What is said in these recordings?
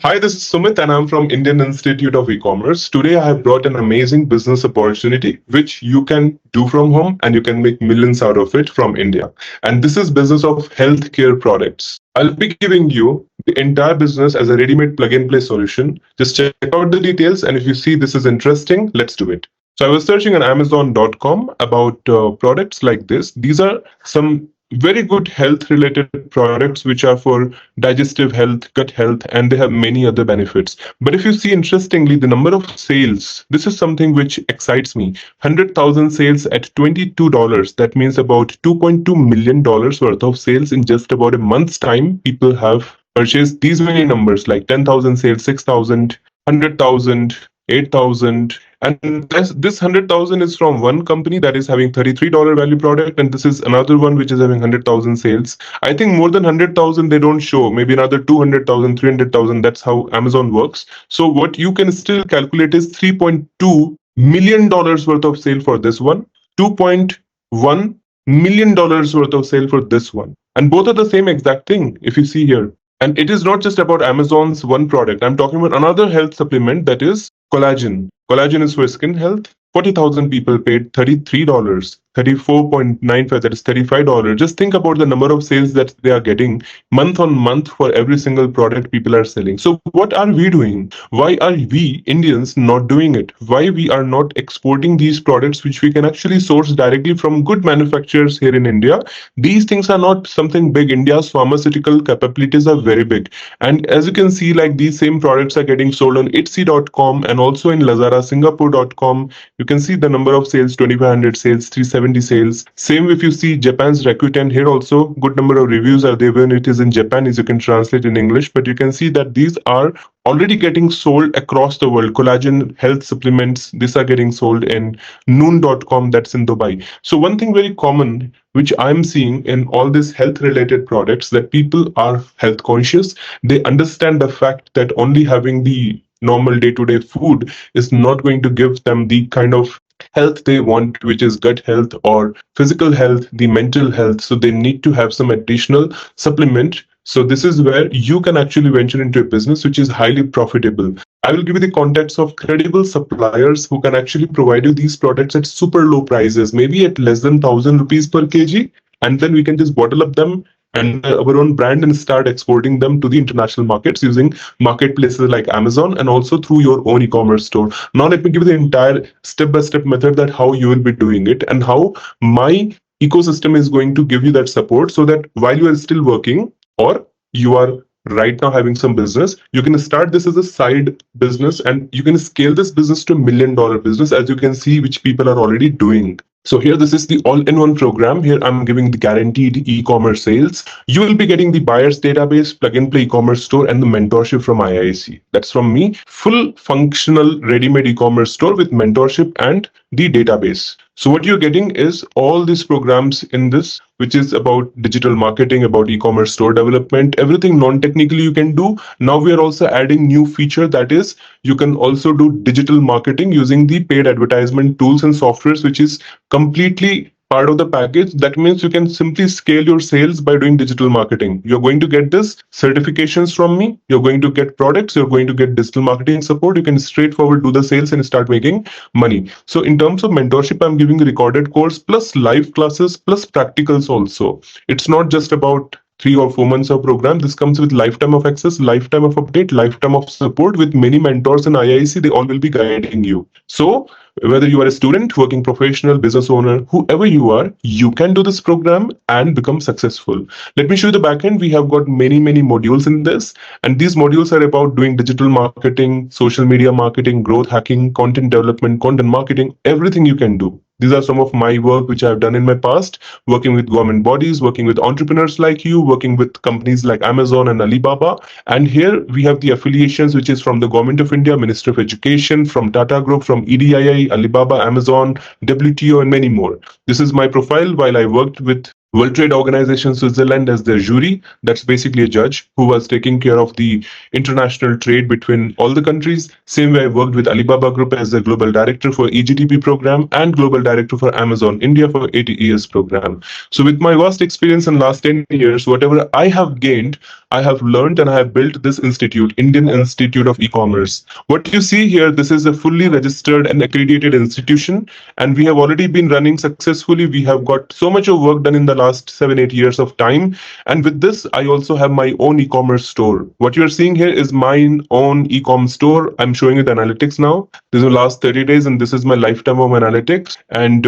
Hi, this is Sumit, and I'm from Indian Institute of E-commerce. Today, I have brought an amazing business opportunity, which you can do from home and you can make millions out of it from India. And this is business of healthcare products. I'll be giving you the entire business as a ready-made plug-and-play solution. Just check out the details, and if you see this is interesting, let's do it. So I was searching on Amazon.com about products like this. These are some very good health related products which are for digestive health, gut health, and they have many other benefits. But if you see interestingly, the number of sales, this is something which excites me. 100,000 sales at $22. That means about $2.2 million worth of sales in just about a month's time. People have purchased these many numbers like 10,000 sales, 6,000, 100,000, 8,000. And this 100,000 is from one company that is having $33 value product, and this is another one which is having 100,000 sales. I think more than 100,000 they don't show, maybe another 200,000, 300,000. That's how Amazon works. So what you can still calculate is $3.2 million worth of sale for this one, $2.1 million worth of sale for this one. And both are the same exact thing if you see here. And it is not just about Amazon's one product. I'm talking about another health supplement, that is collagen. Collagen is for skin health. 40,000 people paid $33, 34.95, that is $35. Just think about the number of sales that they are getting month on month for every single product people are selling. So what are we doing? Why are we Indians not doing it? Why we are not exporting these products which we can actually source directly from good manufacturers here in India? These things are not something big. India's pharmaceutical capabilities are very big. And as you can see, like these same products are getting sold on Etsy.com and also in Lazada, Singapore.com. You can see the number of sales, 2,500 sales, 370 sales. Same if you see Japan's Rakuten, here also good number of reviews are there when it is in Japanese. You can translate in English, but you can see that these are already getting sold across the world. Collagen health supplements, these are getting sold in noon.com, that's in Dubai. So one thing very common which I'm seeing in all these health related products, that people are health conscious. They understand the fact that only having the normal day-to-day food is not going to give them the kind of health they want, which is gut health or physical health, the mental health. So they need to have some additional supplement. So this is where you can actually venture into a business which is highly profitable. I will give you the contacts of credible suppliers who can actually provide you these products at super low prices, maybe at less than 1,000 rupees per kg. And then we can just bottle up them and our own brand and start exporting them to the international markets using marketplaces like Amazon and also through your own e-commerce store. Now let me give you the entire step-by-step method that how you will be doing it and how my ecosystem is going to give you that support, so that while you are still working or you are right now having some business, you can start this as a side business and you can scale this business to $1 million business, as you can see, which people are already doing. So here, this is the all-in-one program. Here I'm giving the guaranteed e-commerce sales. You will be getting the buyer's database, plug-and-play e-commerce store, and the mentorship from IIC. That's from me. Full functional ready-made e-commerce store with mentorship and the database. So what you're getting is all these programs in this, which is about digital marketing, about e-commerce store development, everything non-technically you can do. Now we are also adding new feature, that is you can also do digital marketing using the paid advertisement tools and softwares, which is completely part of the package. That means you can simply scale your sales by doing digital marketing. You're going to get this certifications from me. You're going to get products. You're going to get digital marketing support. You can straightforward do the sales and start making money. So in terms of mentorship, I'm giving a recorded course plus live classes plus practicals also. It's not just about 3 or 4 months of program. This comes with lifetime of access, lifetime of update, lifetime of support with many mentors in IIC. They all will be guiding you. So whether you are a student, working professional, business owner, whoever you are, you can do this program and become successful. Let me show you the backend. We have got many modules in this, and these modules are about doing digital marketing, social media marketing, growth hacking, content development, content marketing, everything you can do. These are some of my work which I've done in my past, working with government bodies, working with entrepreneurs like you, working with companies like Amazon and Alibaba. And here we have the affiliations, which is from the Government of India, Ministry of Education, from Tata Group, from EDII, Alibaba, Amazon, WTO, and many more. This is my profile while I worked with World Trade Organization Switzerland as their jury. That's basically a judge who was taking care of the international trade between all the countries. Same way I worked with Alibaba Group as the global director for EGTP program and global director for Amazon India for ATES program. So with my vast experience in last 10 years, whatever I have gained, I have learned and I have built this institute, Indian Institute of E-commerce. What you see here, this is a fully registered and accredited institution, and we have already been running successfully. We have got so much of work done in the last 7 8 years of time, and with this I also have my own e-commerce store. What you are seeing here is my own e-com store. I'm showing you the analytics now. This is the last 30 days and this is my lifetime of analytics. And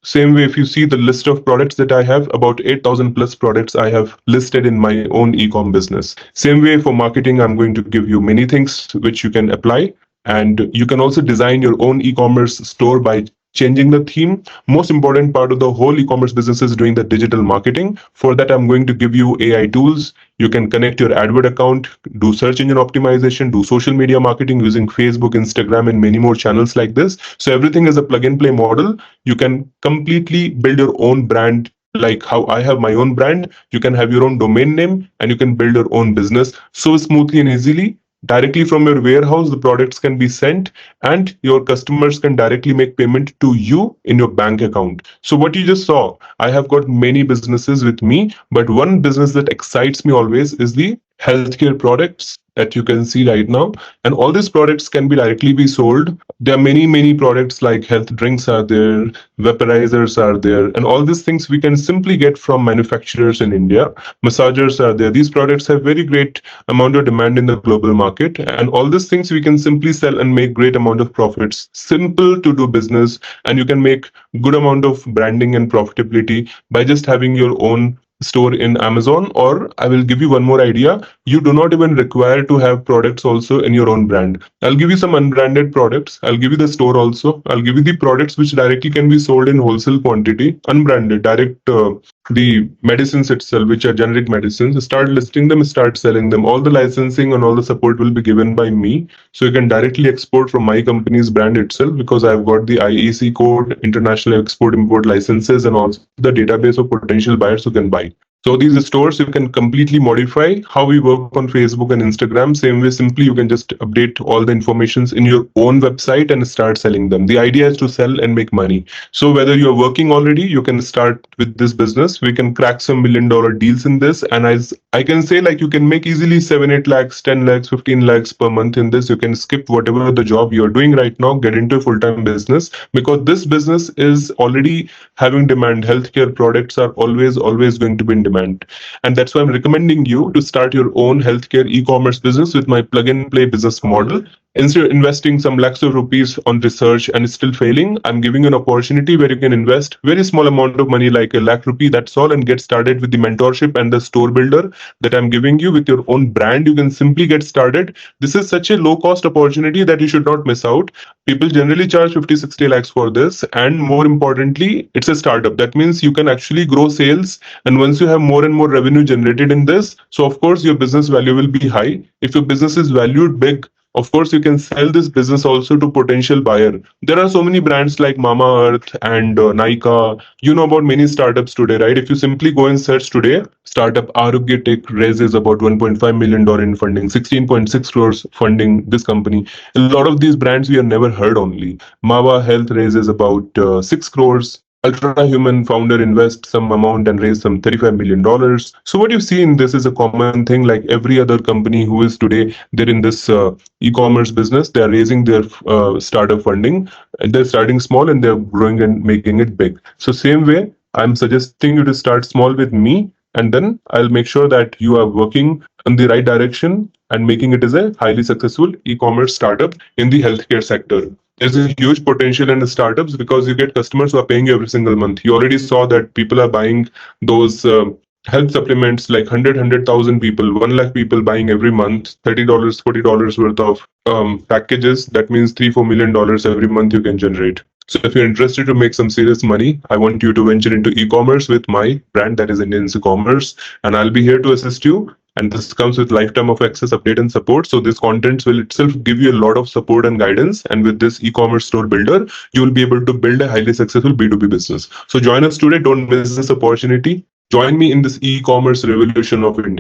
same way, if you see the list of products that I have, about 8,000 plus products I have listed in my own e-com business. Same way for marketing, I'm going to give you many things which you can apply. And you can also design your own e-commerce store by changing the theme. Most important part of the whole e-commerce business is doing the digital marketing. For that, I'm going to give you AI tools. You can connect your AdWord account, do search engine optimization, do social media marketing using Facebook, Instagram, and many more channels like this. So everything is a plug and play model. You can completely build your own brand. Like how I have my own brand, you can have your own domain name and you can build your own business so smoothly and easily. Directly from your warehouse, the products can be sent and your customers can directly make payment to you in your bank account. So what you just saw, I have got many businesses with me, but one business that excites me always is the healthcare products that you can see right now. And all these products can be directly be sold. There are many products like health drinks are there, vaporizers are there, and all these things we can simply get from manufacturers in India. Massagers are there. These products have very great amount of demand in the global market, and all these things we can simply sell and make great amount of profits. Simple to do business, and you can make good amount of branding and profitability by just having your own store in Amazon. Or I will give you one more idea. You do not even require to have products also in your own brand. I'll give you some unbranded products. I'll give you the store also. I'll give you the products which directly can be sold in wholesale quantity, unbranded, direct. The medicines itself, which are generic medicines, start listing them, start selling them. All the licensing and all the support will be given by me. So you can directly export from my company's brand itself because I've got the IEC code, international export import licenses, and also the database of potential buyers who can buy. So these stores you can completely modify how we work on Facebook and Instagram. Same way, simply you can just update all the informations in your own website and start selling them. The idea is to sell and make money. So whether you're working already, you can start with this business. We can crack some $1 million deals in this. And as I can say, like you can make easily 7, 8 lakhs, 10 lakhs, 15 lakhs per month in this. You can skip whatever the job you're doing right now, get into a full-time business because this business is already having demand. Healthcare products are always going to be in demand. And that's why I'm recommending you to start your own healthcare e-commerce business with my plug and play business model. Instead of investing some lakhs of rupees on research and still failing, I'm giving you an opportunity where you can invest very small amount of money, like a lakh rupee, that's all, and get started with the mentorship and the store builder that I'm giving you with your own brand. You can simply get started. This is such a low cost opportunity that you should not miss out. People generally charge 50, 60 lakhs for this. And more importantly, it's a startup. That means you can actually grow sales. And once you have more and more revenue generated in this, so of course your business value will be high. If your business is valued big, of course, you can sell this business also to potential buyer. There are so many brands like Mama Earth and Nykaa. You know about many startups today, right? If you simply go and search today, startup Arogya Tech raises about $1.5 million in funding, 16.6 crores funding this company. A lot of these brands we have never heard only. Mawa Health raises about 6 crores. Ultra Human founder invests some amount and raised some $35 million. So what you see in this is a common thing. Like every other company who is today, they're in this e-commerce business. They are raising their startup funding. And they're starting small and they're growing and making it big. So same way, I'm suggesting you to start small with me, and then I'll make sure that you are working in the right direction and making it as a highly successful e-commerce startup in the healthcare sector. There's a huge potential in the startups because you get customers who are paying you every single month. You already saw that people are buying those health supplements, like 100,000 people, 1 lakh people buying every month, $30, $40 worth of packages. That means $3, $4 million every month you can generate. So if you're interested to make some serious money, I want you to venture into e-commerce with my brand, that is Indian e-commerce, and I'll be here to assist you. And this comes with lifetime of access, update, and support. So this contents will itself give you a lot of support and guidance. And with this e-commerce store builder, you will be able to build a highly successful B2B business. So join us today. Don't miss this opportunity. Join me in this e-commerce revolution of India.